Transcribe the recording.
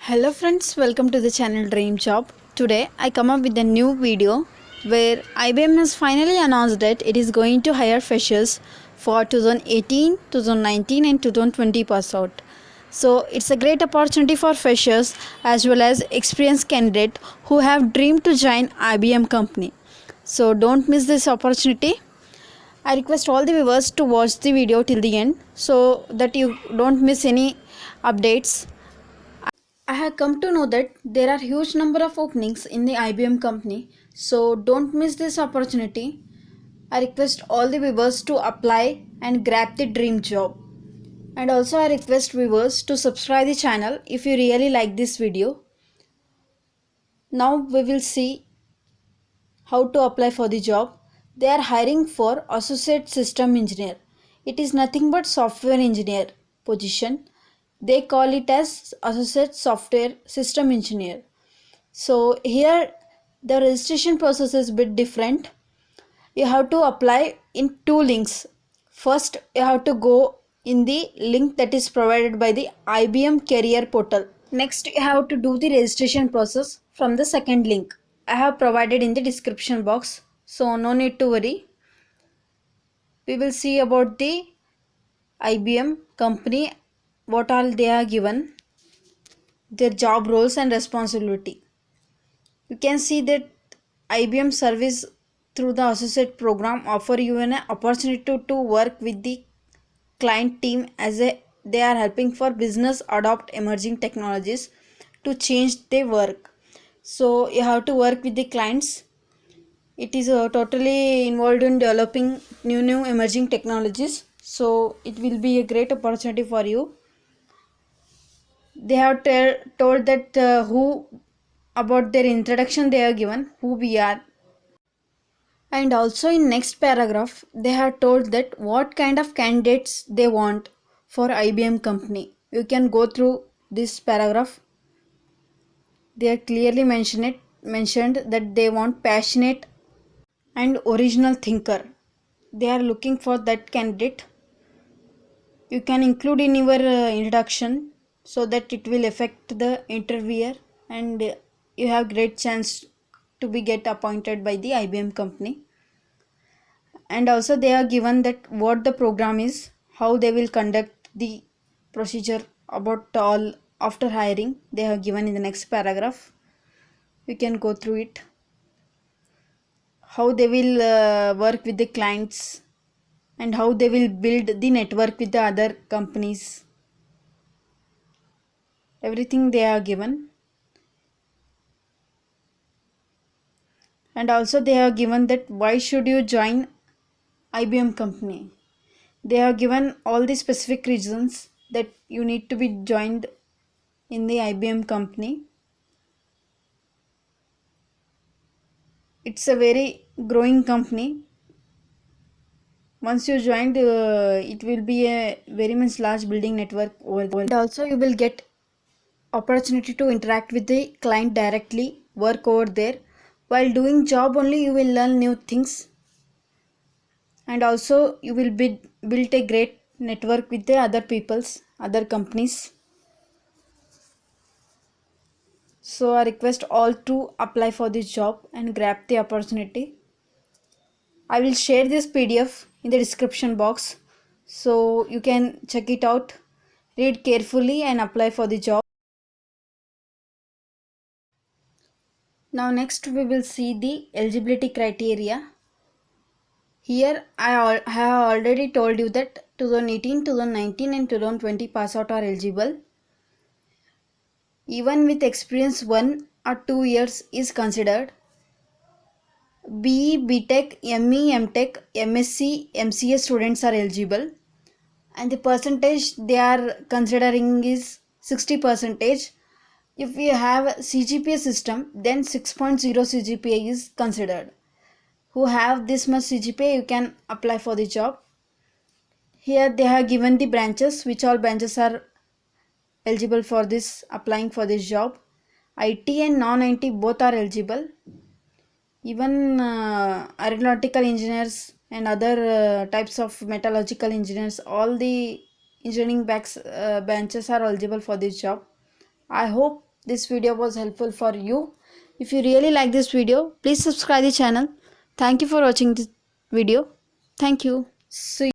Hello friends, welcome to the channel Dream Job. Today I come up with a new video where IBM has finally announced that it is going to hire freshers for 2018, 2019 and 2020 pass out. So it's a great opportunity for freshers as well as experienced candidates who have dreamed to join IBM company. So don't miss this opportunity. I request all the viewers to watch the video till the end so that you don't miss any updates. I have come to know that there are huge number of openings in the IBM company, so don't miss this opportunity. I request all the viewers to apply and grab the dream job. And also I request viewers to subscribe the channel if you really like this video. Now we will see how to apply for the job. They are hiring for associate system engineer. It is nothing but software engineer position. They call it as associate software system engineer. So here the registration process is a bit different. You have to apply in two links. First, you have to go in the link that is provided by the IBM career portal. Next, you have to do the registration process from the second link. I have provided in the description box. So no need to worry. We will see about the IBM company, what all they are given, their job roles and responsibility. You can see that IBM service through the associate program offer you an opportunity to work with the client team as they are helping for business adopt emerging technologies to change their work. So you have to work with the clients. It is totally involved in developing new emerging technologies. So it will be a great opportunity for you. They have told that who about their introduction they are given, who we are. And also in next paragraph, they have told that what kind of candidates they want for IBM company. You can go through this paragraph. They are clearly mentioned that they want passionate and original thinker. They are looking for that candidate. You can include in your introduction so that it will affect the interviewer and you have great chance to be get appointed by the IBM company. And also they are given that what the program is, how they will conduct the procedure about all after hiring. They have given in the next paragraph. You can go through it, how they will work with the clients and how they will build the network with the other companies. Everything they are given. And also they have given that why should you join IBM company. They have given all the specific reasons that you need to be joined in the IBM company. It's a very growing company. Once you joined, it will be a very much large building network over there. And also you will get opportunity to interact with the client directly, work over there. While doing job only, you will learn new things. And also you will build a great network with the other peoples, other companies. So I request all to apply for this job and grab the opportunity. I will share this PDF in the description box so you can check it out, read carefully and apply for the job. Now next we will see the eligibility criteria. Here I have already told you that 2018, 2019 and 2020 pass out are eligible. Even with experience 1 or 2 years is considered. BE, BTech, ME, MTech, MSc, MCA students are eligible and the percentage they are considering is 60 percentage. If you have CGPA system, then 6.0 CGPA is considered. Who have this much CGPA, you can apply for the job. Here they have given the branches, which all branches are eligible for this applying for this job. IT and non-IT both are eligible. Even aeronautical engineers and other types of metallurgical engineers, all the engineering branches are eligible for this job. I hope this video was helpful for you. If you really like this video, please subscribe the channel. Thank you for watching this video. Thank you. See